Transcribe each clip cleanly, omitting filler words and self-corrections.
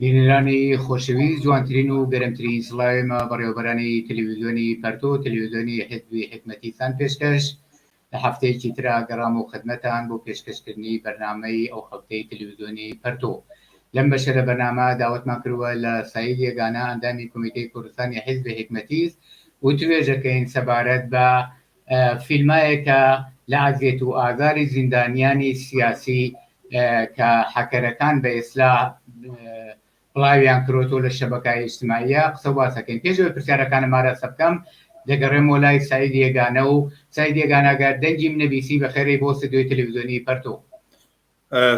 بینەرانی خۆشەویست، جوانترین و گەرمترین سڵاوێمە بەڕێوەبەرانی تەلەڤیزیۆنی پەرتۆ، تەلەڤیزیۆنی حیزبی حکمەتیستان پێشکەش لە هەفتەیەکی ترا گەڕام و خدمەتان بۆ پێشکەشکردنی بەرنامەی ئەو هەفتەی تەلەڤیزیۆنی پەرتۆ. لەم بەشە لە بەرنامە داوەتمان کردووە لە سایید یەگانە ئەندامی کۆمیتەی کوردستانی حیزبی حکمەتیست و توێژەکەین سەبارەت بە فیلمایەکە لە ئازیێت و ئازاری زیندانیانی سیاسی کە حەکەرەکان بە ئێسلا بڵاویان کردوتەوە لە شەبەکەی ئیجتیماعیە قسە باسەکەین. پێشەوەی پرسیارەکانمارە سەبکەم دەگەڕێمەوە لای سایید یەگانە و سایید یەگانەگە دەنگی منەبیسی بەخێرەی بۆ ستودیۆی تەلەڤیزیۆنی پەرتۆ.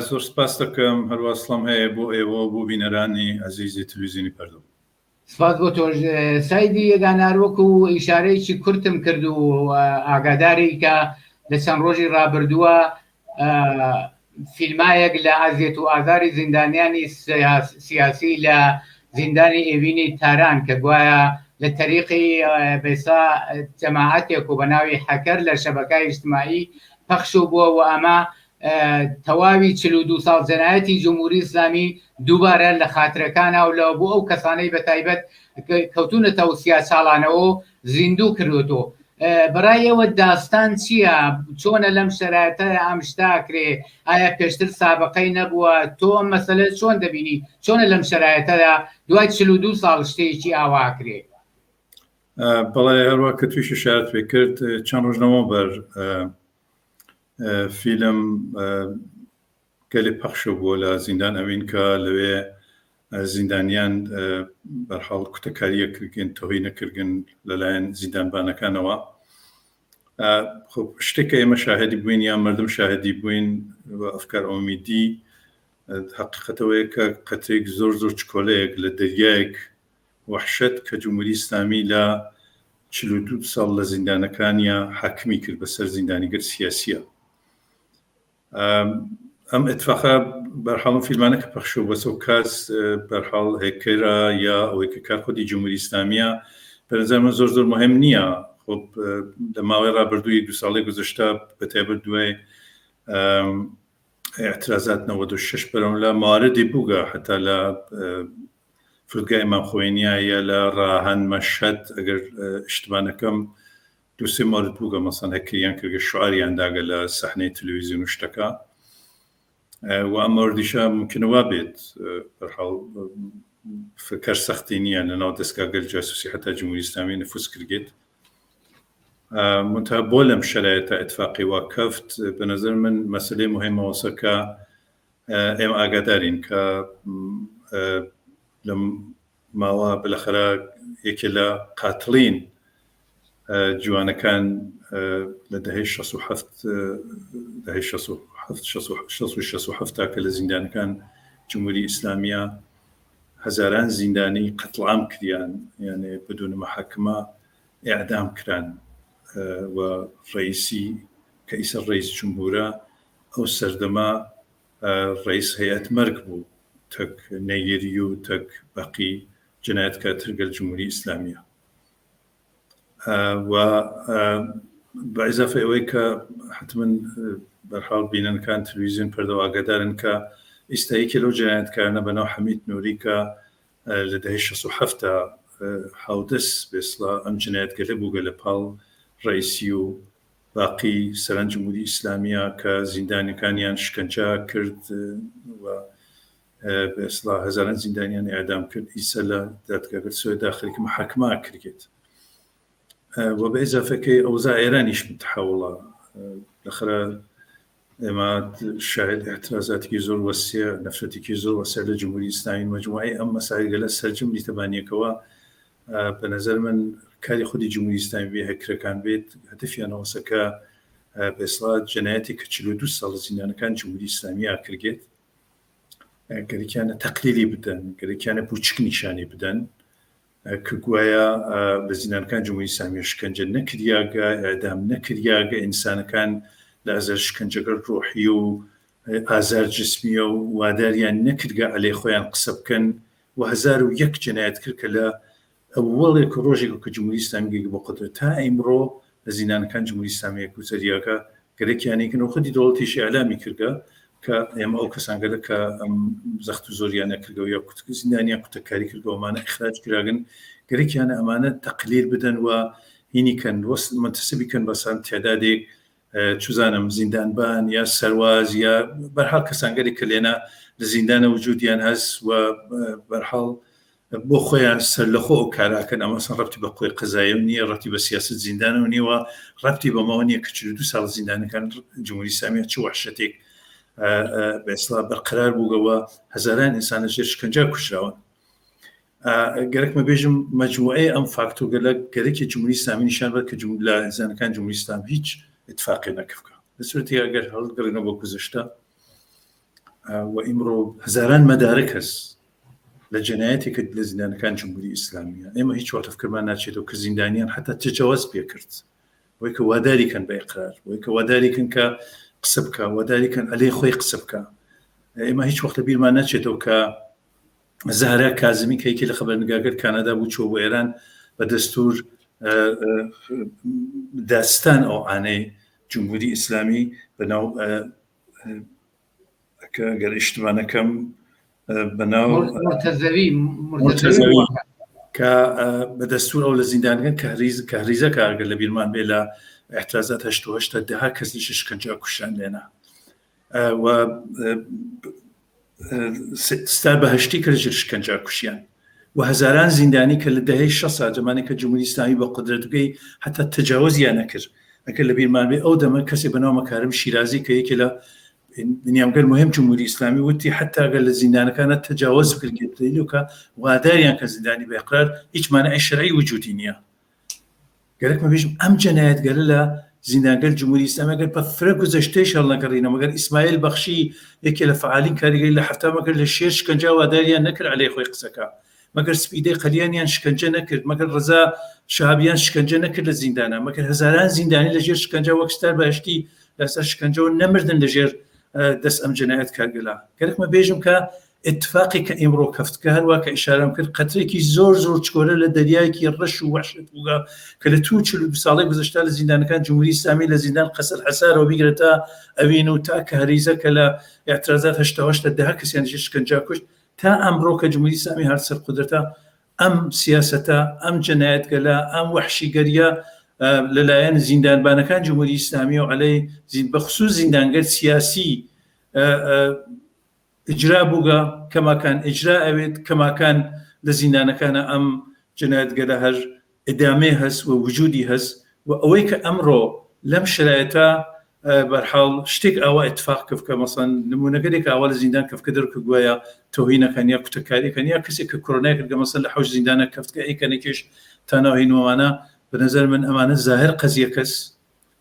زۆر سپاس دەکەم، هەروە سڵام هەیە بۆ ئێوە بۆ بینەرانی عەزیزی تەلەڤیزیۆنی پەرتۆ. سپاس بۆ تۆ. سایدی یەگانە وەکو ئیشارەیەکی کورتم کرد و ئاگاداری کە لە چەند ڕۆژی ڕابردووە فیلمایەک لە ئازیێت و ئازاری زیندانیانی سیاسی لە زیندانی ئێوینی تاران کە گوایە لە تەریقی بێسا جەماعەتێک و بەناوی حەکەر لە شەبەکەی ئیجتیماعی پەخشو بووە و ئەمە تەواوی 42 ساڵ جەنایەتی جمهوری ئیسلامی دووبارە لە خاترەکانە و لە بۆ ئەو کەسانەی بەتایبەت کەوتونەتەوە سیاساڵانەوە زیندوو کردوتەوە. بەڕای ئێوە داستان چییە؟ چۆنە لەم شەرایەتە ئەم شتاکرێ؟ ئایا پێشتر سابقەی نەبووە؟ تۆ ئەم مەسەلە چۆن دەبینی؟ چۆنە لەم شەرایەتەدا دوای 42 ساڵ شتێکی ئاواکرێ؟ بەڵێ هەروە کە تویشی شارت پێ کرد، چەند ڕۆژنەوە بەر فیلم گەلێ پەخشە بووە لە زیندان ئەوین کە لەوێ زیندانیان بەرحاڵ کوتەکاریە کردگەن، تۆهی نەکردن لەلایەن زیندانبانەکانەوە. خۆ شتێکە ئێمە شاهدی بووین یان مردم شاهدی بووین و ئەفکار ئومیدی حقیقەتەوەیە کە قەترێک زۆر زۆر چکۆلەیەک لە دەریایەک وەحشەت کە جمهوری ئیسلامی لە 42 ساڵ لە زیندانەکانیە حاکمی کرد بەسەر زیندانیگەر سیاسیە. ئەم اتفاقا بەرحاڵم فیلمانە کە پەخشەوە بەسەو کاس بەرحاڵ هێکەرە یا ئەوەی کە کار خۆی جمهوری ئیسلامیە بەنظر من زۆر زۆر مهم نییە. خۆ لە ماوەی ڕابردووی 2 ساڵی گذشتە بەتایبەت دوای اعتراضات 96 بەرەو لە مواردی بووگە حتا لە فرودگای ئیمام خۆینیە یا لە ڕاهەن مەشهەد ئەگەر اشتباه نەکەم 2-3 مورد بووگە مەسەڵەن هەکریان کردگە شعاریان داگە لە سەحنەی تەلەڤیزیۆن و شتەکە و ئەم موردیشە ممکنەوە بێت بەرحاڵ فکر سەختی نییە لەناو دەستگاگەر جاسوسی حتا جمهوری ئیسلامی نفوس کردێت. منتها بۆ لەم شەرایەتە ئیتفاقی وا کەفت بە نەزەر من مەسەلەی مهمەوەسە کە ئێمە ئاگادارین کە لەم ماوە بالاخره یەکێ لە قاتڵین جوانەکان لە دەهەی 67 کە لە زیندانەکان جمهوری ئیسلامیە هەزاران زیندانی قەتڵعام کردیان، یعنی بدون محاکمە ئیعدام کران و ڕئیسی کە ئیسا ڕئیس جمهورە ئەو سەردەما ڕئیس هەیەت مەرگ بوو تەک نەیری و تەک باقی جنایەتکارتر گەل جمهوری ئیسلامیە. و بە ئیزافە ئەوەی کە حتمن بەرحاڵ بینەکان تەلەڤیزیۆن پەردەوە ئاگادارن کە ئێستایەکی لەو جنایەتکارانە بەناو حەمید نووری کە لە دەهەی 67 حاودەست بێسڵا ئەم جنایەتگەلە بووگە لە پاڵ ڕئیسی و باقی سەران جمهوری ئیسلامیە کە زیندانەکانیان شکنجا کرد و بێسڵا هەزاران زیندانیان ئیعدام کرد. ئیسا لە دادگاگەر سوێ داخلیکە محاکمە کردێت و بە ئیزافەکەی ئەوزا ئێرانیش متحوڵە. لەخرە ئێمە شاهد اعتراضاتێکی زۆر وەسیع، نەفرەتێکی زۆر وەسیع لە جمهوری ئیسلامی مەجموعەی ئەم مەسائلە لە سەرجەم دیتەبانیەکەوە بە نەزەر من کاری خودی جمهوری ئیسلامی بێ هەکرەکان بێت هەدەفیانەوەسەکە بێسڵا جەنایەتی کە 42 ساڵ زیندانەکان جمهوری ئیسلامی کردێت گەرەکیانە تەقلیلی بدەن، گەرەکیانە بوچک نیشانی بدەن کە گوایە لە زیندانەکان جمهوری ئیسلامی شکنجە نەکریاگە، ئەعدام نەکریاگە، ئینسانەکان لە ئازار شکنجەگەر ڕۆحی و ئازار جسمیە و واداریان نەکردگە ئەلێ خۆیان قسە بکەن و 1001 جنایەت کرد کە لە ئەوڵێک ڕۆژێک کە جمهوری ئیسلامی گەیشت بۆ قدرەت تا ئیمڕۆ لە زیندانەکان جمهوری ئیسلامی گوزەریاکە گەرەکیانێکن و خودی دەوڵەتیشی ئەعلامی کردگە کە ئێمە ئەو کەسانگەلە کە ئەم زەخت و زۆریانە کردەوە یا زیندانیان کوتەکاری کردەوەمانە ئیخراج کراگەن گەرەکیانە ئەمانە تەقلیر بدەن و هینی کەن وەست منتسبی کەن بەسان تعدادێک چوزانم زیندانبان یا سەرواز یا بەرحاڵ کەسانگەری کە لێنە لە زیندانە وجودیان هەست و بەرحاڵ بۆ خۆیان سەر لە خۆ ئەو کاراکەن ئەمەسان ڕەتی بە خۆی قزایە و نییە ڕەتی بە سیاست زیندانە و نیوە ڕەتی بەمەوە نییە کە 42 ساڵ زیندانەکان جمهوری ئیسلامی چ وحشەتێک بەئسڵا بەرقرار بووگەوە هەزاران ئینسان لە ژێر شکنجا کوژراون گەرەکمە بێژم مەجموعەی ئەم فاکتۆرگەلە گەرەکی جمهوری ئیسلامی نیشان بەر کە لە هێزانەکان جمهوری ئیسلام هیچ اتفاقی نەکردکە لە سورەتی ئەگەر هەڵگەڕێنەوە بۆ گوزەشتە و ئیمڕۆ هەزاران مەدارک هەست لە جەنایەتێکە لە زیندانەکان جمهوری ئیسلامیە ئێمە هیچ واتەفکردمان ناچێتەوە کە زیندانیان حتا تجاوز پێکرد وەی کە واداریکەن بە ئیقرار وەی کە واداریکەن کە قسە بکە واداریکەن ئەلێ خۆی قسە بکە ئێمە هیچ وەختە بیرمان ناچێتەوە کە زەهرا کازمی کە یەکێ لە خەبەرنگارگەر کانادا بوو چۆ بۆ ئێران بە دەستور داستان ئەو ئانەی جمهوری ئیسلامی بەناو گەر ئیشتمانەکەم بەناو مرتەزەوی کە بە دەستور ئەو لە زیندانەکان کەریزە کارگەر لە بیرمان بێ لە احترازات 88 دەها کەس دیش شکنجا کوشان لێنە و ستار بەهشتی کە لەژێر شکنجا کوشیان و هەزاران زیندانی کە لە دەهەی 60 زمانی کە جمهوری ئیسلامی بە قودرەتگەی حتا تجاوزیان نەکرد ئەگەر لە بیرمان بێ ئەو دەمە کەسێ بەناو مەکارم شیرازی کە یەکێ لە بنیامگەر مهم جمهوری ئیسلامی وتی حتا ئەگەر لە زیندانەکانە تجاوز بکرد کە واداریان کە زیندانی بە ئیقرار هیچ مانعی شەرعی وجودی نییە گەرەکمە بێژم ئەم جەنایەتگەرە لە زیندانگەر جمهوری ئیسلامی ئەگەر بە فرە گوزەشتەی هەڵ نەگەڕینەوە مەگەر ئیسماعیل بەخشی یەکێ لە فعالین کاریگەری لە هەفتە مەگەر لە شێر شکنجا واداریان نەکرد عەلەی خۆی قسەکە مەگەر سپیدەی قەلیانیان شکنجە نەکرد مەگەر ڕزا شەهابیان شکنجە نەکرد لە زیندانە مەگەر هەزاران زیندانی لەژێر شکنجا وەک ستار بەهشتی لەسەر شکنجەوە نەمردن لەژێر دەست ئەم جەنایەت کارگەلا گەرەکمە بێژم کە اتفاقی کە ئیمڕۆ کەفتکە هەروە کە ئیشارەم کرد قەترێکی زۆر چکۆرە لە دەریایەکی ڕەش و وەحشت بووگە کە لە 42 ساڵی گذشتا لە زیندانەکان جمهوری ئیسلامی لە زیندان قەسەر حەسارەوە بیگرێتە ئەوین و تا کە هەریزە کە لە اعتراضات 88 دەها کەسیان لەژێر شکنجا کوشت تا ئەمڕۆ کە جمهوری ئیسلامی هەر سەر قودرەتە ئەم سیاسەتە ئەم جەنایەتگەلە ئەم وەحشیگەریە لەلایەن زیندانبانەکان جمهوری ئیسلامی و عەلەی بەخصوص زیندانگەر سیاسی ئجرا بووگە کەماکان ئیجرا ئەوێت کەماکان لە زیندانەکانە ئەم جەنایەتگەلە هەر ئیدامێ هەست و وجودی هەست و ئەوەی کە ئەمڕۆ لەم شرایەتە بەرحاڵ شتێک ئاوا اتفاق کەفکە مەسەن نمونەگەرێک ئاوا لە زیندان کەفکە دەرکە گوایە تۆهینەکان یا کوتەکاریەکان یا کەسێک کە کۆرۆنای کردگە مەسەن لە حەوش زیندانە کەفتکە ئەیکەنێکیش تا ناوهینەوەمانە بەنظر من ئەمانە زاهر قەزیە کەس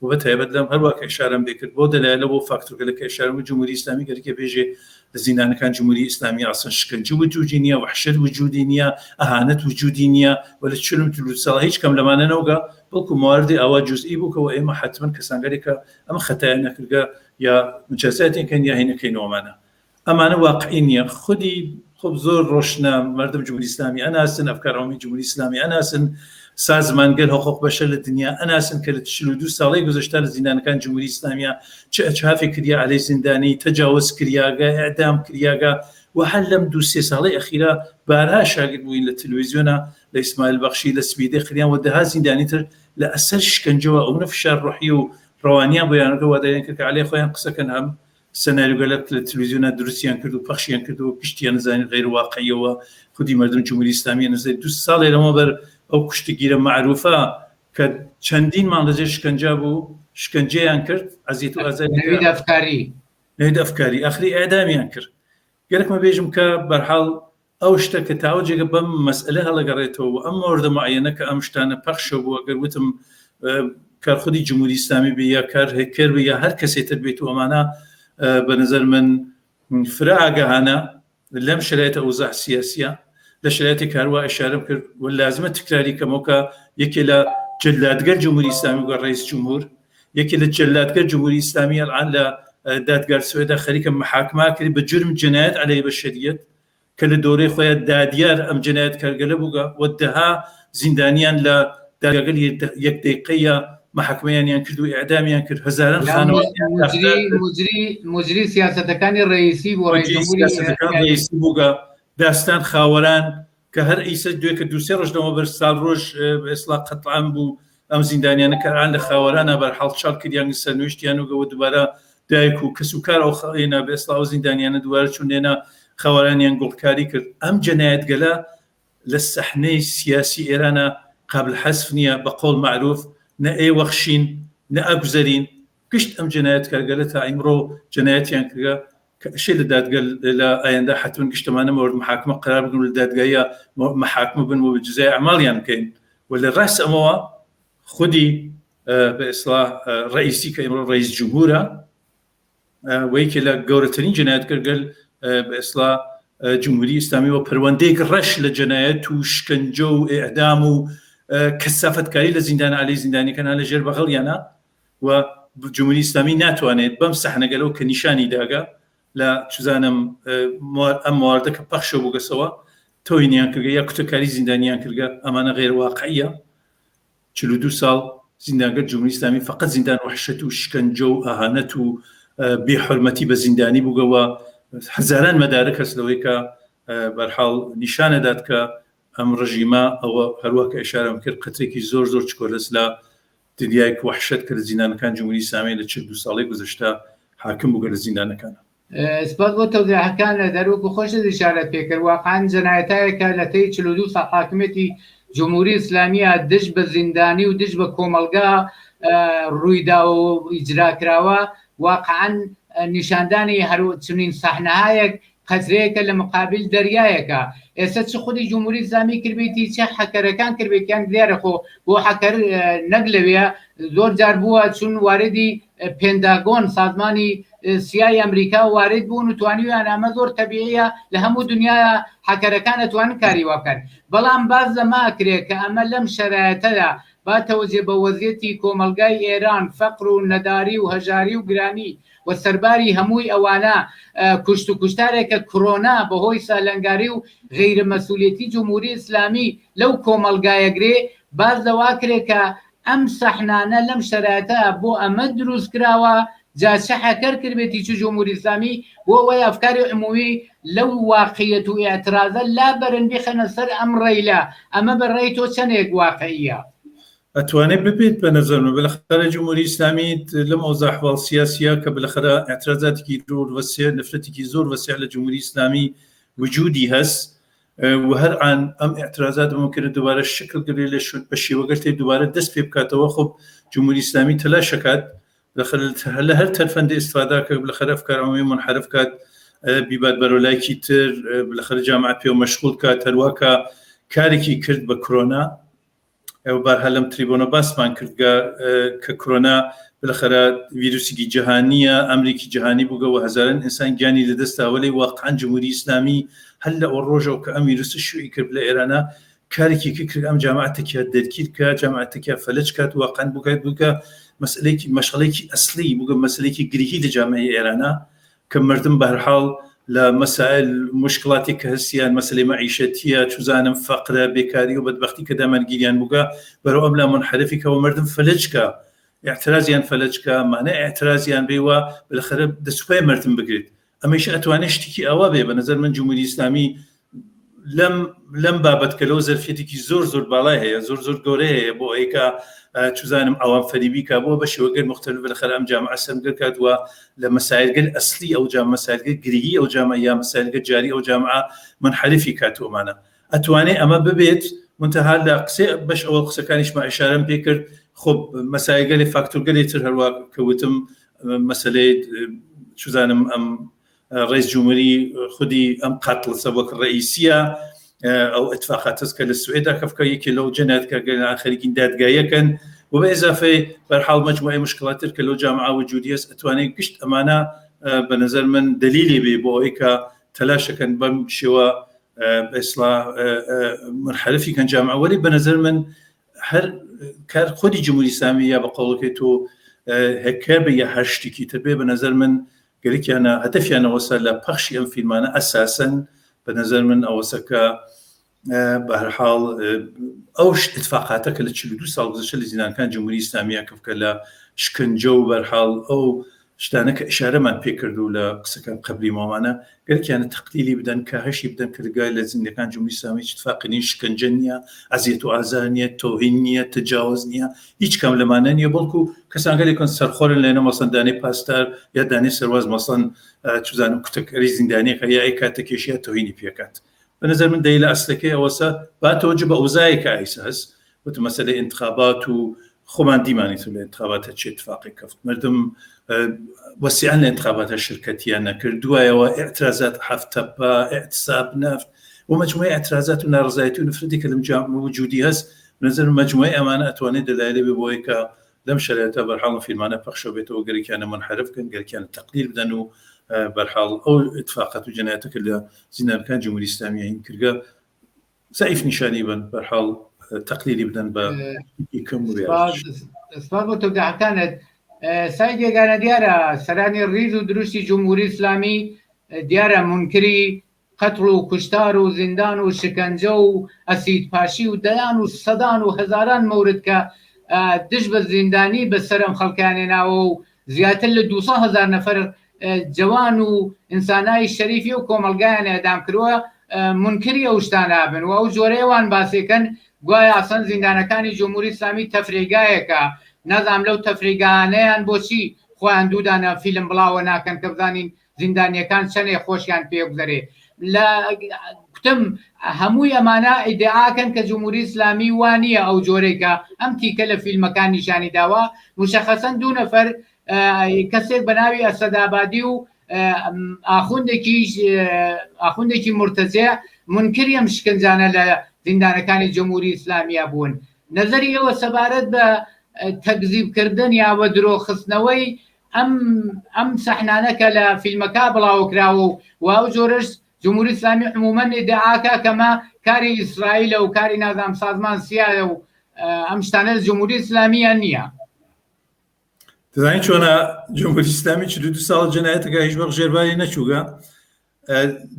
و بەتایبەت لەم هەروە کە ئیشارەم دەکرد بۆ دەلایلە بۆ فاکتۆرگەلە کە ئیشارەم جمهوری ئیسلامی گەرەکە بێژێ لە زیندانەکان جمهوری ئیسلامی ئاسن شکنجە وجودی نییە وحشت وجودی نییە ئەهانەت وجودی نییە و لە 42 ساڵ هیچ کەم لەمانە نەوگە بەڵکو مواردی ئاوا جزئی بووکەوە ئێمە حتمما کەسانگەرێکە ئەمە خەتایان نەکردگە یا مجازاتێکن یا هینەکەینەوەمانە ئەمانە واقعی نییە خودی خۆ زۆر ڕۆشنە مردم جمهوری ئیسلامی ئەناسن ئەفکارەوەمی جمهوری ئیسلامی ئەناسن سازمانگەر حقوق بەشەر لە دنیا ئەناسن کە لە 42 ساڵی گذشتا لە زیندانەکان جمهوری ئیسلامیە چه ئەچافی کردیا عەلەی زیندانی تجاوز کریاگە ئەعدام کریاگە و هەر لەم 2-3 ساڵی ئەخیرا بارها شاگرد بووین لە تەلەڤیزیۆنە لە ئیسماعیل بەخشی لە سپیدەی قریان و دەها زیندانی تر لە ئەسەر شکنجەوە ئەو نەفشار ڕوحی و ڕەوانیان بۆیانەکە وادایان کرد کە عەلەی خۆیان قسەکەن هەم سەناریۆگەلە لە تەلەڤیزیۆنە دروستیان کرد و پەخشیان کرد و پشتیان نزانین غیر واقعیەوە خودی مردم جمهوری ئیسلامی نزای 2 ساڵی لەمە بەر ئەو کوشتگیرە معروفە کە چەندین ماڵ لەژێر شکنجا بوو شکنجەیان کرد عەزیت و ئازاری نەوید ئەفکاری ئاخری ئەعدامیان کرد گەرەکمە بێژم کە بەرحاڵ ئەو شتە کە تاوە جێگە بەم مەسئلە هەڵەگەڕێتەوە و ئەم مۆردە معەنە کە ئەم شتانە پەخشە بووە گەر وتم کارخودی جمهوری ئیسلامی بێ یا کار هێکەر بێ یا هەر کەسێتر بێت و ئەمانە بە نظر من فرا ئاگاهانە لەم شرایطە ئەوزاع سیاسیە لە شرایطی کاروا ئیشارەم کرد و لازمە تکراری کەمەوە یەکێ لە جەلادگەر جمهوری ئیسلامی و ڕئیس جمهور یەکێ لە جەلادگەر جمهوری ئیسلامی الان لە دادگار سوێدا خەریکە محاکمە کرد بە جرم جنایەت عەلەی بەشەریەت کە لە دۆرەی خۆیان دادیار ئەم جنایەت کارگەلە بووگە و دەها زیندانیان لە دادگەر یەک دقیقەیە محاکمەیان کرد و ئیعدامیان کرد هەزاران خانەوە مجری سیاسەتەکانی ڕئیسی بۆ ڕئیسی بووگە داستان خاوەران کە هەر ئیسە دوێکە دوسێ ڕۆژنەوە بەر ساڵ ڕۆژ ئێسلا قەتعام بوو ئەم زیندانیانە کەران لە خاوەرانە بەر هەڵچال کردیان سەرنوشتیان وگەوە دووبارە دایک و کەس و کار ئەو خەڵێنە بە ئێسلا ئەو زیندانیانە دووارە چونێنە خاوەرانیان گوڵکاری کرد ئەم جەنایەتگەلە لە سەحنەی سیاسی ئێرانە قابل حەسف نییە بە قۆڵ معروف نە ئێوەخشین نە ئەگوزەرین گشت ئەم جەنایەت کارگەلە تا ئیمڕۆ جەنایەتیان کردە کەشێ لە دادگەل لە ئایندا حتمن گشتمانە مەورد محاکمە قرار بگرن لە دادگایە محاکمە بن و بجزای ئەعماڵیان بکەین و لە ڕاست ئەمەوە خودی بە ئێسلا ڕئیسی کە ئیمڕۆ ڕئیس جمهورە وەیکە لە گەورەترین جەنایەت کارگەل بە ئێسلا جمهوری ئیسلامی و پەروەندەیەک ڕەش لە جەنایەت و شکنجە و ئێعدام و کەسافتکاری لە زیندان عەلی زیندانیەکان لە ژێر بەغەڵیانە و جمهوری ئیسلامی ناتوانێت بەم سەحنەگەلەوە کە نیشانی داگا لە چزانم ئەم مواردە کە پەخشە بووگەسەوە تۆینیان کردگە یا کوتەکاری زیندانیان کردگە ئەمانە غێر واقعیە 42 ساڵ زیندانگەر جمهوری ئیسلامی فقط زیندان وحشەت و شکنجە و ئاهانەت و بێحورمەتی بە زیندانی بووگەوە هەزاران مەدارک هەست لەوەی کە بەرحاڵ نیشانەدات کە ئەم ڕژیمە ئەوە هەروە کە ئێشارەم کرد قەتێکی زۆر زۆر چکۆلەس لە دنیای وحشەت کە لە زیندانەکان جمهوری ئیسلامی لە 42 ساڵی گذشتە حاکم بووگە لە زیندانەکانە. سپاس بۆ تەوزیحەکان لە دەروکو خۆشت ئیشارەت پێکرد واقعاً جەنایەتایەکە لە تەی 42 ساڵ حاکمیەتی جمهوری ئیسلامیە دژ بە زیندانی و دژ بە کۆمەلگا ڕوویدا و ئیجراکراوە واقعاً نیشاندانی هەرو چنین سەحنەهایەک قەترەیەکە لە مقابل دەریایەکە ئێستا چ خودی جمهوری ئیسلامی کردبێتی چه حەکەرەکان کردبێتیان دیارە خۆ بۆ حەکەر نەک لەوێ زۆر جار بووە چون واردی پێنتاگۆن سازمانی سیای ئەمریکا وارد بوون و توانیویان ئەمە زۆر تەبیعیە لە هەموو دنیاە حەکەرەکان ئەتوانن کاری واکەن بەڵام باز لەما کرێت کە ئەمە لەم شەرایەتەدا با تەوەجێ بە وەزیەتی کۆمەلگای ئێران فەقر و نەداری و هەژاری و گرانی و سەرباری هەمووی ئەوانە کوشت و کوشتارێکە کۆرۆنا بەهۆی سالنگاری و غیرە مەسئولیەتی جمهوری ئیسلامی لەو کۆمەلگایەگرێ باز لەوا کرێت کە ئەم سەحنانە لەم شەرایەتە بۆ ئەمە دروست کراوە جاچە حەکەر کردبێتی چ جمهوری ئیسلامی بۆ ئەوەی ئەفکاری عمومی لەو واقعیەت و ئێعترازە لا بەرن بخەنە سەر ئەم ڕێیلا ئەمە بەڕێی تۆ چەندێک واقعیە ئەتوانێت ببێت بە نەزەرمە بەلەخەرە جمهوری ئیسلامی لەم ئەوزاع ئەحواڵ سیاسیە کە بەلەخەرە ئێعترازاتێکی زۆر وەسیع نفرەتێکی زۆر وەسیع لە جمهوری ئیسلامی وجودی هەست و هەرعان ئەم ئێعترازات ممکنە دووبارە شکل گرێ بە شێوەگەرتێ دووبارە دەست پێ بکاتەوە خۆ جمهوری ئیسلامی تەلاشەکات لە هەر تەرفەندە ئیستفادا کە بەلەخەرە ئەفکار عمومی منحرف کات بیبات بەرەولایەکی تر بەلەخەرە جامعەت پێ مەشغوڵ کات هەروەکە کارێکی کرد بە کۆرۆنا ئەو بارها لەم تریبۆنە باسمان کردگە کە کۆرۆنا بالاخره ویروسێکی جیهانیە ئەمریکی جیهانی بووگەوە هەزاران ئینسان گیانی لەدەستاوە لەی واقعاً جمهوری ئیسلامی هەر لە ئەو ڕۆژەوە کە ئەم ویروسە شووی کرد لە ئێرانە کارێکی کرد ئەم جامعەتێکیان دەرگیر کە جامعەتێکیان فەلج کات واقعاً بووکە مەسئلەیەکی مەشغەڵێکی ئەسلی بووگە مەسئلەیەکی گرنگی لە جامعەی ئێرانە کە مردم بەهرحاڵ لە مەسائل مشکلاتی کە هەستیان مەسئلەی مەعیشەتیە چوزانم فەقرە بێکاری و بەدبەختی کە دامەرگیریان بووگە بەرەو ئەم لا منحرفی کەەوە مردم فەلجکە اعترازیان فەلجکە مانە اعترازیان بێوە بالاخره دەسوپای مردم بگرێت ئەمەش ئەتوانێت شتێکی ئەوە بێ بە نظر من جمهوری ئیسلامی لەم بابەت کە لەو زەرفێتێکی زۆر زۆر باڵای هەیە زۆر زۆر گەورەی هەیە بۆ ئەیکە چوزانم ئەوان فەریبیکە بۆ بە شێوەگەر مختلف بالاخره ئەم جامعە سەرگەر کاتوە لە مەسائلگەر ئەسلی ئەو جامعە مەسائلگەر گرنگی ئەو جامعە یا مەسائلگەر جاری ئەو جامعە منحرفی کاتومانە ئەتوانێت ئەمە ببێت منتها لە قسێ بەش ئەوە قسەکانیشمە ئیشارەم پێ کرد خب مەسائلگەری فاکتورگەری تر هەروە کەوتم مەسەلەی چوزانم ئەم ڕئیس جمهوری خودی ئەم قاتڵ سەبەک ڕئیسیە ئەو اتفاقاتس کە لە سوێدا کەفکە یەکی لەو جەنایەتکە خەریکی دادگایەکەن و بە ئێزافەی بەرحاڵ مەجموعەی مشکلاتر کە لەو جامعە وجودی هەست ئەتوانێت گشت ئەمانە بە نظر من دلیلی بێ بۆ ئەوەی کە تەلاشەکەن بەم شێوە ئیسلاح منحرفی کەن جامعە وەری بە نظر من هەر کار خودی جمهوری ئیسلامی یا بە قەوڵەکەی تۆ هەکە بە یا هەر شتێکی تر بێ بە نظر من گەرەکیانە هەدەفیانەوەسە لە پەخشی ئەم فیلمانە ئەساسەن به نظر من ئەوەسەکە بە هەر حاڵ ئەو اتفاقاتە کە لە 42 ساڵ گذشتە لە زیندانەکان جمهوری ئیسلامیە کە لە شکنجە و بە هەر حاڵ ئەو شتانە کە ئشارەمان پێکرد و لە قسەکان قبلی ماوانە گەرکیانە تەقلیلی بدەن کە هەشی بدەن کردگای لە زیندەکان جمهوری ئیسلامی اتفاقی شکنجە نییە، ئەزیەت و ئازار نییە، تۆهین نییە، تجاوز نییە، هیچ کەم لەمانە نییە، بەڵکو کەسان گەلێکن سەرخۆرن لێنە مەسەن دانەی پاسدار یا دانەی سەرواز مەسەن چزانم کوتەکەری زیندانیەکە یا ئەی کاتە کێشیە تۆهینی پێکات. بنظر من دەی لە ئەسلەکەی ئەوەسە با تۆجە بە ئەوزایەکە ئایساس وتە مەسەلەی انتخابات و خۆمان دیمانیت لە انتخاباتە چێ اتفاقی کەفت مردم وەسیعان لە انتخاباتە شرکەتیان نەکرد، دوایەوە اعتراضات حەفتەپا، اعتصاب نفت و مجموعی اعتراضات و ناڕزایەتی و نفرەتی کە لەم وجودی هەست. بنظر مجموعی ئەمانە ئەتوانێت دەلایل بێ بۆی کە لەم شەرایەتە بەرحاڵ فیلمانە پەخشە بێتەوە گەرەکیانە منحرف بکەن، گەرەکیانە تەقلیل بدەن و بەرحاڵ ئەو اتفاقات و جەنایەتەکە لە زیندانەکان جمهوری ئیسلامی هین کردگە زەعیف نیشانی بن، بەرحاڵ تەقلیلی بدەن بە کەم و سپاس بۆ تۆگەحەکانت. سای دێگانە دیارە سەرانی ڕیز و دروستی جمهوری ئیسلامی دیارە منکری قەتڵ و کوشتار و زیندان و شکنجە و ئەسید پاشی و دەیان و سەدان و هەزاران مەورد کە دش بە زیندانی بە سەرم خەڵکانێناوە و زیاتر لە 200,000 نەفەر جوان و ئینسانای شەریفی و کۆمەلگایان ئەدام کردووە منکری ئەو شتانە بن و ئەو جۆرەیەوان باسێکەن گوایە ئاسان زیندانەکانی جمهوری ئیسلامی تەفریگایەکە. نازام لەو تەفریگانەیان بۆچی خۆیان دوودانە فیلم بڵاوە ناکەن کە بزانین زیندانیەکان چەندێ خۆشیان پێبگەرێ. لە کوتم هەمووی ئەمانە ئیدعاکەن کە جمهوری ئیسلامی وانە ئەو جۆرێکە ئەم تیکە لە فیلمەکان نیشانی داوە. مشەخەسەن 2 نەفەر کەسێک بە ناوی ئەسەدابادی و ئاخوندێکی مرتەجێ منکری ئەم شکنجانە لە زیندانەکانی جمهوری ئیسلامیە بوون. نەزەری ئێوە سەبارەت بە تەکذیبکردن یا بە درۆخستنەوەی ئەم سەحنانەکە لە فیلمەکە بڵاوکراوە و ئەو جۆرەش جمهوری ئیسلامی عمومەن ئیدعاکە کەمە کاری ئیسرائیلە و کاری نازام سازمان سیایە و ئەم شتانە جمهوری ئیسلامیە نییە. دەزانین چۆنە جمهوری ئیسلامی 42 ساڵ جەنایەتەکە هیچ وەخت ژێرباری نەچووگە.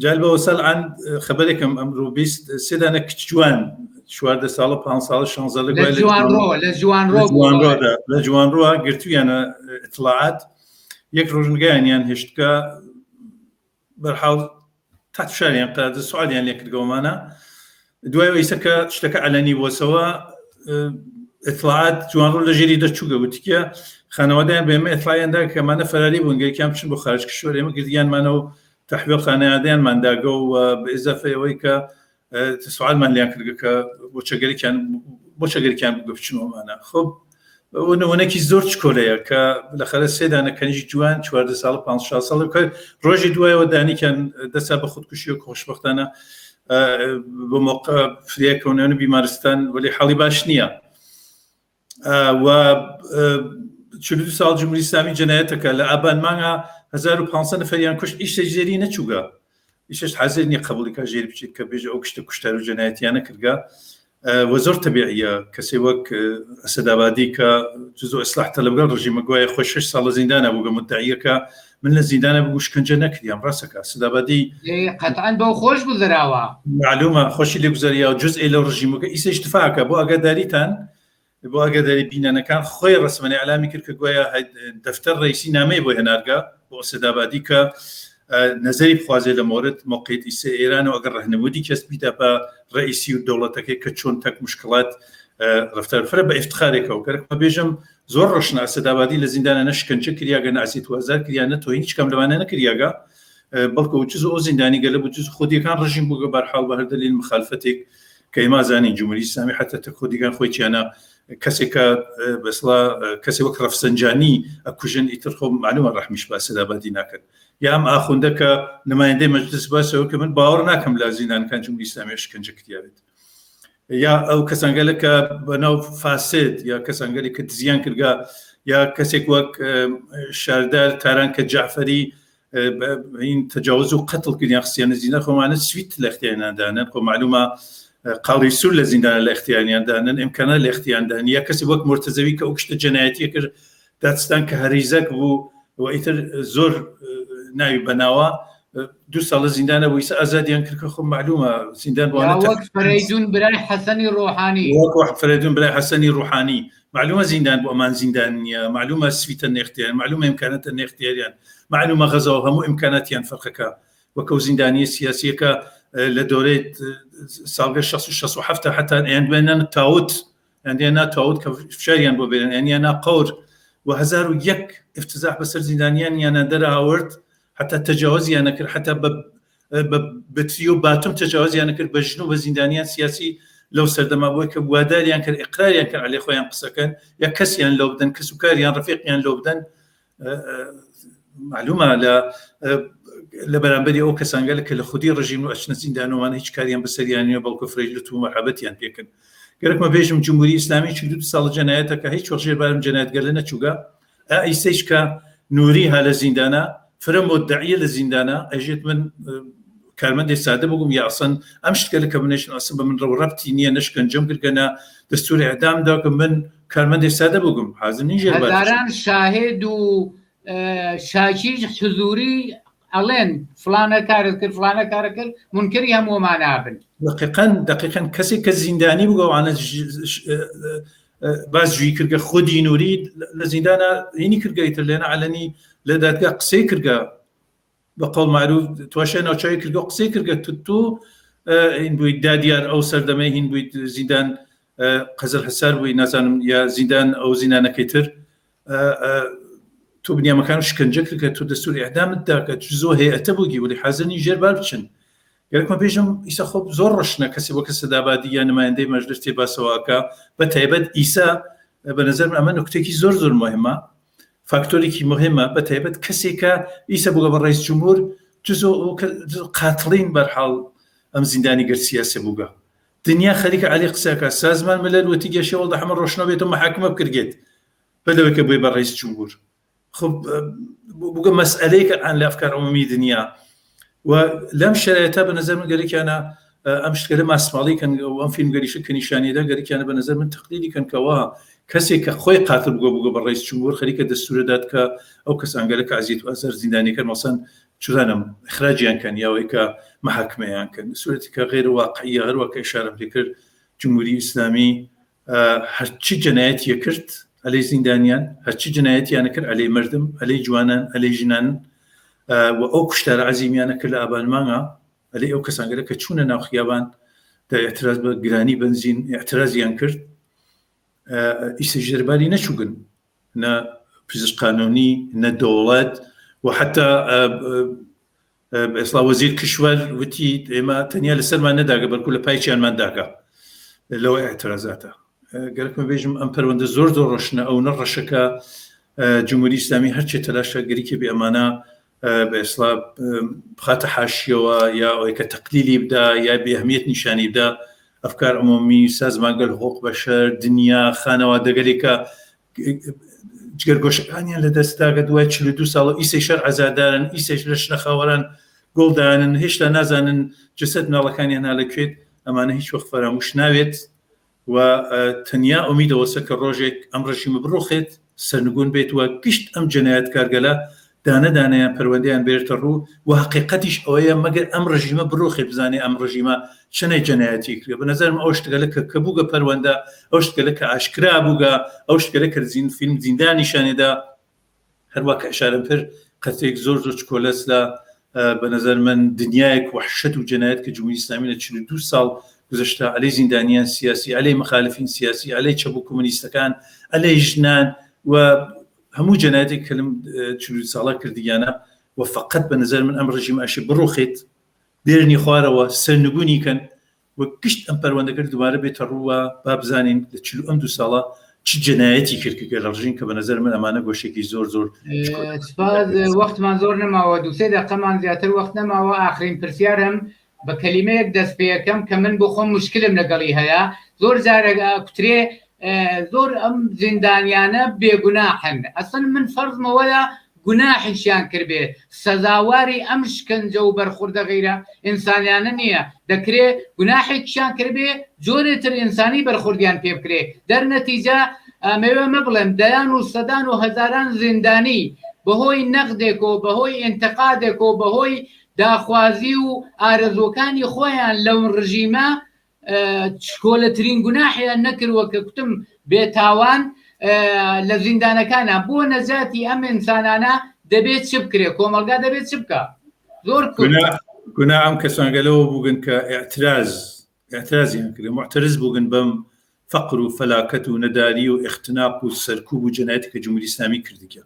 جالبەوە سەلعان خەبەرێکم ئەمڕۆ 23 دانە کچ جوان 14 ساڵ 5 ساڵ 16 لە جوانڕۆ گرتویانە ئیطلاعات یەک ڕۆژنگایانیان هێشتکە بەرحاڵ تاتشاریان قادە سوالیان لێ کردگەومانە دوای ئەیسەکە شتەکە ئەلەنی بۆسەوە ئیطلاعات جوانڕۆ لە ژێری دەرچووگە وتیکە خانەوادایان بێمە ئیطلاعیاندا کەمانە فەراری بوون گەرەکیان بچن بۆ خارج کشور ئێمە گردیانمانە و تەحویل خانەوادایانمانداگە و بەئیزافەیەوەی کە سوالمان لیان کردگە کە بۆ چەگەرێکیان بچنەوەمانە. خۆ نەوەنێکی زۆر چکۆلەیە کە لەخەرە 3 دانە کەنیژی جوان 14 ساڵ 5 ساڵ ڕۆژی دوایەوە دانیکیان دەسا بە خودکوشی و خۆشبەختانە بۆ موقع فریاکەونەوە بیمارستان ولی حاڵی باش نییە. و 42 ساڵ جمهوری ئیسلامی جەنایەتەکە لە ئابان مانگە 1500 نەفەریان کوشت ئیشتە ژێری نەچووگە. ئیشش حەزر نییە قبوڵیکە ژێری بچێت کە بێژە ئەو کشتە کوشتار و جەنایەتیانە کردگە و زۆر تەبیعیە کەسێ وەک ئەسەدابادی کە جزء ئیسلاح تەلەبگەر ڕژیمە گوایە خۆی 6 ساڵ لە زیندانە بووگە مدعیەکە من لە زیندانە بوو شکنجە نەکردیان ڕاستەکە ئەسەدابادی قەتعاً بەو خۆش گوزراوە معلومە خۆشی لێ گوزاریە و جزء لە ڕژیمەکە ئیسە اشتفاعەکە بۆ ئاگاداریتان بۆ ئاگاداری بینەکان خۆی ڕسمەنی ئەلامی کرد کە گوایە دەفتەر ڕئیسی نامەی بۆ هێنارگە بۆ ئەسەدابادی کە نظری بخوازێ لە مورد موقعیت ئیسە ئێران و ئەگەر ڕەهنمودی کەس بیدا بە ڕئیسی و دەوڵەتەکەی کە چۆن تەک مشکلات ڕفتار فرە بە ئیفتخارێکەوە کەرەکمە بێژم زۆر ڕۆشنە ئەسەدابادی لە زیندانە نەشکنجە کریاگە نەعسیت وازار کریانە تۆ هیچ کەم لەوانە نەکریاگە بەڵکو جز ئەو زیندانی گەلە بۆ جز خۆدیەکان ڕژیم بووگە بەرحاڵ بە هەردەلیل مخالفەتێک کە ئێمازانی جمهوری ئیسلامی حتا تەک خۆدیەکان خۆی چیانە کەسێکە بەسڵا کەسێک وەک ڕەفسەنجانی ئەکوژن ئیتر خۆ معلومە ڕەحمیش بە ئەسەدابادی ناکرد. یا ئەم ئاخوندەکە نمایندەی مەجلس باسەوە کە من باوەڕ ناکەم لە زیندانەکان جمهوری ئیسلامی شکنجە کردیاوێت یا ئەو کەسانگەلەکە بەناو فاسد یا کەسانگەلی کە دزیان کردگا یا کەسێک وەک شاردار تاران کە جعفەری این تجاوز و قتل کردیان خستیانە زیندان خۆمانە سویت لە اختیاریاندانن خۆ معلومە قاڵی سوور لە زیندانە لە اختیاریاندانن ئیمکانە لە اختیاریاندان یا کەسی وەک مرتەزەوی کە ئەو کشتە جەنایەتیە کرد دادستان کە هەریزەک بوو و ئیتر زۆر ناوی بەناوە 2 ساڵە زیندانە بوویسە ئازادیان کردکە خۆ معلومە زیندان وەک فەرەیدون برای حەسەنی ڕۆحانی فەرەیدون برای حەسەنی ڕوحانی معلومە زیندان بۆ ئەمان زیندان نییە معلومە سویتە نێختیان معلومە ئیمکانەتە نێختیاریان معلومە غەزەوە هەموو ئیمکاناتیان فەرقەکە وەکەو زیندانی سیاسیەکە لە دۆرەی ساڵگە 1967 حتا ئەیان تاوت ئەندێنا تاوت کە فشاریان بۆ بێنن ئەنیانە قەور و 1001 افتزاح بەسەر زیندانیان یانە دەرهاورد حتا تەجاوزیانە کرد حتا بەتری و باتم تەجاوزیانە کرد بە ژن و بە زیندانیان سیاسی لەو سەردەما بووە کە واداریان کرد ئیقراریان کرد عەلەی خۆیان قسەکەن یا کەسیان لەو بدەن کەس و کاریان ڕەفیقیان لەو بدەن معلومە لە بەرامبەری ئەو کەسانگەلە کە لە خودی ڕژیم و ئەچنە زیندانەوەوانە هیچ کاریان بەسەریانە بەڵکو فرەیلت و مەرحەبەتیان پێکرد گەرەکمە بێژم جمهوری ئیسلامی 42 ساڵ جەنایەتەکە هیچ وەخت ژێربارم جەنایەتگەر لە نەچووگە ئیسەیش کە نووری ها لە زیندانە فرە مدعیە لە زیندانە ئەژێت من کارمەندی سادە بگوم یا ئەسەن ئەم شتگەلە کە منێشن ئەسن بە من ڕەبتی نییە نەشکەنجەم کردگەنە دەستوری ئەعدامدا کە من کارمەندی سادە بگوم حازم نین ژێربار هەزاران شاهد و شاکیش حضوری ئەڵێن فلانە کارت کرد فلانە کارە کرد منکری هەموومان نابن دقیقاً کەسێک کە زیندانی بگەوانە باز جوی کردگە خودی نووری لە زیندانە هینی کردگەیتر لێنە علەنی لە دادگا قسەی کردگە بە قەڵ معروف تواشە ناوچاوی کردگە قسەی کردگە تو هین بوویت دادیار ئەو سەردەمەی هین بوویت زیندان قەزل حسار بووی نازانم یا زیندان ئەو زیندانەکەی تر تو بنیامەکان شکنجە کردکە تو دەستوری ئەعدامت داکە زۆر هەیەتە بووگی ولی حەزنی ژێربار بچن گەرەکمە بێژم ئیسا خۆ زۆر ڕەشنە کەسی بۆ کە سەدابادی یا نمایندەی مەجلس تێباسەوەکە بە تایبەت ئیسا بە نەزەرم ئەمە نکتێکی زۆر مهمە فاکتۆرێکی مهمە بە تایبەت کەسێکە ئیسا بووگە بە ڕئیس جمهور جزۆ قاتڵین بەرحاڵ ئەم زیندانی گەر سیاسە بووگە دنیا خەریکە عەلی قسەکە سازمان ملل وەتی گەشەوە دە هەمە ڕۆشنەوە بێتەوە محاکمە بکرێت بەلەوەی کە بۆی بە ڕئیس جمهور خب بووگە مەسئلەیەکە ئەن لە ئەفکار عمومی دنیا و لەم شرایطە بە نەزەر من گەرەکیانە ئەم شتگەلە ماسماڵی کەن و ئەم فیلمگەریشە کە نیشانیەدا گەرەکیانە بە نەزەر من تەقلیدی کەن کەوا کەسێک کە خۆی قاتل بووگە بە ڕئیس جمهور خەریکە دەستورەدات کە ئەو کەسانگەلە کە ئازیەت و ئازار زیندانیەکەن مەسەن چرانم اخراجیان کەن یاوەی کە محاکمەیان کەن سوورەتی کە غێر واقعیە هەروە کە ئیشارەم پێ کرد جمهوری ئیسلامی هەرچی جەنایەتیە کرد ئەلەی زیندانیان هەرچی جەنایەتیانە کرد ئەلەی مردم ئەلەی جوانان ئەلەی ژنان و ئەو کوشتارە عەزیمیانە کرد لە ئابانمانگە ئەلەی ئەو کەسانگەلە کە چوونە ناو خیابان دا اعتراض بە گرانی بنزین اعتراضیان کرد ئیسە ژێرباری نەچووگن نە پزیشک قانونی نە دەوڵەت و حتا ئێستا وەزیر کشور وتی ئێمە تەنیا لەسەرمان نەداگە بەڵکو لە پایچیانمان داگە لەوەی اعتراضاتە گەرەکمە بێژم ئەم پەروەندە زۆر ڕۆشنە ئەو نەڕەشەکە جمهوری ئیسلامی هەرچێ تەلاشە گەریکە بێ ئەمانە بە ئێستا بخاتە حاشیەوە یا ئەوەی کە تەقلیلی بدا یا بێئەهمیەت نیشانی بدا ئەفکار عمومی سازمانگەل حقوق بەشەر دنیا خانەوادەگەلێکە جگەرگۆشەکانیان لە دەستداگە دوای 42 ساڵ ئیسەی شەر عەزادارن ئیسەش لە شنە خاوەران گۆڵدانن هێشتا نازانن جسەد مناڵەکانیان هەڵەکوێت ئەمانە هیچ وەخت فەراموش ناوێت و تەنیا ئومیدەوەسە کە ڕۆژێک ئەم ڕژیمە بڕۆخێت سەرنگون بێت وە گشت ئەم جەنایەت کارگەلە دانەدانیان پەروەندەیان بێتە ڕوو و حقیقەتیش ئەوەیە مەگەر ئەم ڕژیمە بڕۆخێ بزانێ ئەم ڕژیمە چنەی جەنایەتی کرد بە نەزەرم ئەو شتگەلە کە بووگە پەروەندە ئەو شتگەلە کە ئاشکرا بووگە ئەو شتگەلە کە فیلم زیندانیشانێدا هەروە کە ئەشارەم پر قەتێک زۆر چکۆلەس لە بە نەزەر من دنیایەک وحشەت و جەنایەت کە جمهوری ئیسلامی لە 42 ساڵ گذشتە ئەلەی زیندانیان سیاسی ئەلەی مخالفین سیاسی ئەلەی چەبوو کۆمونیستەکان ئەلەی ژنان و هەموو جەنایەتێک کە لەم 40 ساڵە کردیانە و فقط بە نەزەر من ئەم ڕژیمە ئەشی بڕۆخێت بێرنی خوارەوە سەرنگونی کەن و گشت ئەم پەروەندەکە دوبارە بێتە ڕووە با بزانین لە 42 ساڵە چ جەنایەتی کردکە لە ڕژیم کە بە نەزەر من ئەمانە گۆشێکی زۆر وەختمان زۆر نەماوە 2-3 دقەمان زیاتر وەخت نەماوە ئاخرین پرسیارم بە کەلیمەیەک دەست پێەکەم کە من بۆ خۆم مشکلم لەگەڵی هەیە زۆر جارە کوترێ زۆر ئەم زیندانیانە بێگوناحن ئەسن من فەرزمەوەیە گوناحیشیان کردبێ سەزاواری ئەم شکنجە و بەرخوردە غیرە ئینسانیانە نییە دەکرێت گوناحێکیان کردبێ جۆرێتر ئینسانی بەرخوردیان پێ بکرێ دەرنەتیجە ئەمەوێ مە بڵێم دەیان و سەدان و هەزاران زیندانی بەهۆی نەقدێک و بەهۆی ئینتقادێک و بەهۆی داخوازی و ئارەزوەکانی خۆیان لەو ڕژیمە شکۆلەترین گوناحیان نەکردووە کە کوتم بێتاوان لە زیندانەکانە بۆ نەجاتی ئەم ئینسانانە دەبێت چ بکرێ کۆمەلگا دەبێت چ بکە زۆر گونا ئەم کەسانگەلەوە بووگن کە ئاعترازیان کرد معترز بووگن بەم فەقر و فەلاکەت و نەداری و اختناق و سەرکوب و جەنایەتی کە جمهوری ئیسلامی کردیکە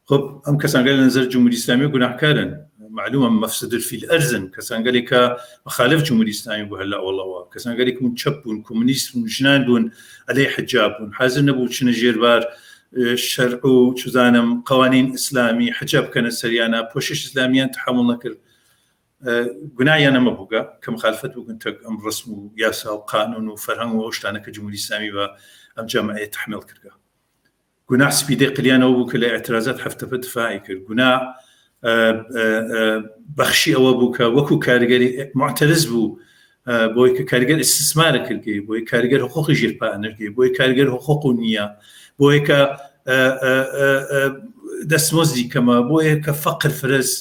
خب ئەم کەسانگەل لە نظر جمهوری ئیسلامی گوناحکارن معلومە مەفسد فی الأرضن کەسانگەلێک کە مخالف جمهوری ئیسلامی بوو هەلا وڵەوە کەسانگەلێک بوون چەپ بوون کۆمونیست بوون ژنان بوون ئەلەی حجاب بوون حازر نەبوو چنە ژێربار شەرع و چزانم قوانین ئیسلامی حجاب بکەنە سەریانە پۆشش ئیسلامیان تحمل نەکرد گوناحیان ئەمە بووگە کە مخالفت بووگن تەک ئەم ڕسم و یاسا و قانون و فەرهەنگ و ئەو شتانە کە جمهوری ئیسلامی بە ئەم جامعەیە تحمیل کردگە گوناح سپیدەی قلیانەوە بوو کە لە ئاعترازات هەفتەفە دفاعی کرد گوناح بەخشی ئەوە بوو کە وەکو کارگەری معترز بوو بۆی کە کارگەر استثمارە کردی بۆی کارگەر حقوقی ژێرپانەرگی بۆی کارگەر حقوق و نییە بۆی کە دەستمۆزی کەمە بۆیە کە فەقر فرس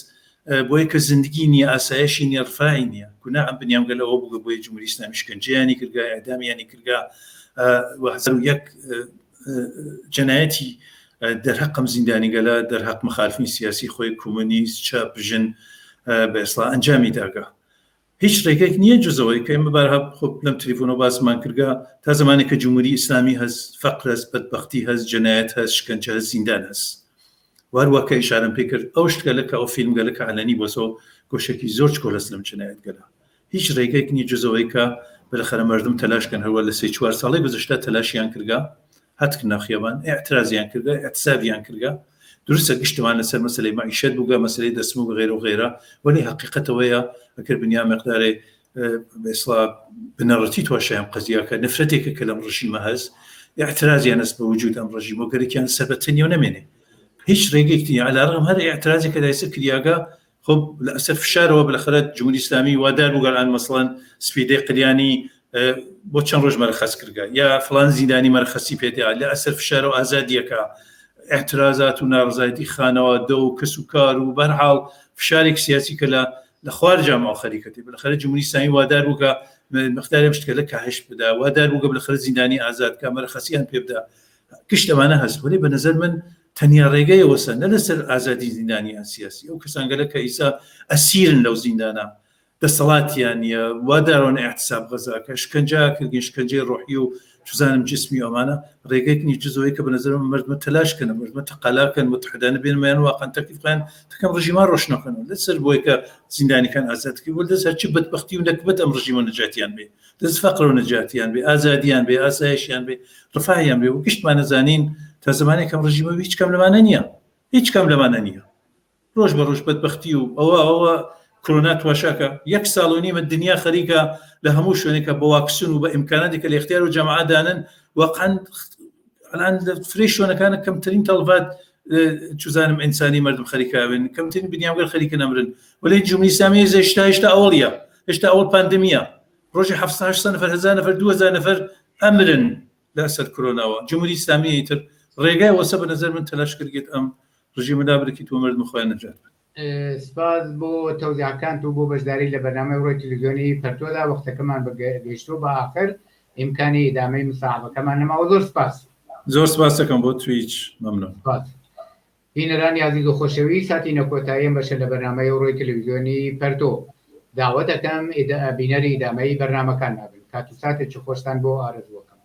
بۆی کە زندگی نییە ئاسایشی نیە ڕفاعی نییە گوناح ئەم بنیامگەل ئەوە بووگە بۆی جمهوری ئیسلامی شکنجەیانی کردگا ئەعدامیانی کردگا 2001 جەنایەتی دەرهەقم زیندانی گەلە دەرهەق مخالفین سیاسی خۆی کۆمونیست چاپ ژن بە ئێسڵا ئەنجامی داگا هیچ ڕێگەیەک نییە جزەوەی کە ئێمە بارها خۆ لەم تەلیفۆنەوە باسمان کردگا تا زمانێک کە جمهوری ئیسلامی هەست فەقر هەست بەدبەختی هەست جەنایەت هەست شکنجە هەست زیندان هەست واروە کە ئیشارەم پێ کرد ئەو شتگەلە کە ئەو فیلمگەلە کە عەلەنی بۆسەوە گۆشێکی زۆر چکۆلەست لەم جەنایەت گەلە هیچ ڕێگەیەک نییە جزەوەی کە بەلەخەرە مردم تەلاشکەن هەروە لە 3-4 ساڵی گذشتە تەلاشیان کردگا هاتکردنە خیابان اعترازیان کردگا اعتصابیان کردگا درستە گشتمان لەسەر مەسەلەی معیشەت بووگە مەسەلەی دەسم و غیرە و غیرە ولی حقیقەتەوەیە ئەگەر بنیا مقدارێ بەئێسڵا بنەڕەتی تواشیان قەزیاکە نفرەتێکە کە لەم ڕژیمە هەست اعترازیان هەست بە وجود ئەم ڕژیم و گەرەکیان سەربەتەنیەوە نەمێنێ هیچ ڕێگەیەکی نییە عەلارەغم هەر اعترازێک کە دایسە کریاگە خب لە ئەسەر فشارەوە بەلەخەرە جمهوری ئیسلامی وادار بوو گەڵان مەسەڵەن سپیدەی قلیانی بۆ چەند ڕۆژ مەرخەس کردگا یا فلان زیندانی مەرخەسی پێدا لە ئەسەر فشارە و ئازادیەکە اعترازات و ناڕزایەتی خانەوە دە و کەس و کار و بەرحاڵ فشارێک سیاسی کە لە خوارجا ماوە خەریکەتی بەلەخەرە جمهوری ئیسلامی وادار بوو کە مقدارێ شتکە لە کاهش بدا وادار بوو کە بەلەخەرە زیندانی ئازاد کە مەرخەسیان پێ بدا گشت ئەمانە هەست ولی بە نەزەر من تەنیا ڕێگەیەوە سەر نە لەسەر ئازادی زیندانیان سیاسی ئەو کەسانگەلە کە ئیسا ئەسیرن لەو زیندانە دەسەڵاتیان نیە وادارۆنە اعتساب غەزاکە شکنجا کردگەن شکنجەی ڕۆحی و چزانم جسمی ئەمانە ڕێگەیەک نیە جزەوەی کە بە نەزەرم مردمە تەلاشکەن مردمە تەقالاکەن متحدانە بێنمەیان واقعا تەکلیفیان تکەم ڕژیمان ڕۆشنەکەن لەسەر بۆی کە زیندانیەکان ئازادکردن وە دەست هەرچی بەدبەختی و نەکبەت ئەم ڕژیمە نەجاتیان بێ دەست فەقر و نەجاتیان بێ ئازادیان بێ ئاسایشیان بێ ڕفاهیان بێ و گشتمان نەزانین تا زمانێک ئەم ڕژیمە هیچ کەم لەمانە نییە هیچ کەم لەمانە نییە ڕۆژ بە ڕۆژ بەدبەختی و ئەوە کۆرونا تواشاکە 1 ساڵ و نیمە دنیا خەریکە لە هەموو شوێنێکە بە واکسن و بە ئیمکاناتی کە لە اختیار و جەماعەدانن واقعاً الان لە فرێ شوێنەکانە کەمترین تەڵڤات چزانم ئینسانی مردم خەریکاوێن کەمترین بنیامگەر خەریکە نەمرن ولی جمهوری ئیسلامی هێشتا ئەوڵیە هێشتا ئەوڵ پاندەمیە ڕۆژی 700 نەفەر 1000 نەفەر 2000 نەفەر ئەمرن لەسەر کۆرۆناوە جمهوری ئیسلامی تر ڕێگای وەسە بە نەزەر من تەلاش کردێت ئەم ڕژیمە دابرێکی تۆ مردم خۆیان نەجات سپاس بۆ تەوزیعەکان و بۆ بەشداری لە بەرنامەی ڕۆی تەلەڤیزیۆنی پەرتۆدا وەختەکەمان بەگەیشتۆ بە ئاخر ئیمکانی ئیدامەی مساحەبەکەمان نەماوە زۆر سپاس دەکەم بۆ تویچ مەمنون بینەرانی عەزیز و خۆشەویست هاتینە کۆتاییەم بەشە لە بەرنامەی ڕۆی تەلەڤیزیۆنی پەرتۆ داوە دەکەم بینەری ئیدامەی بەرنامەکان نابن کات و ساتێکی خۆشتان بۆ ئارەزووەکەم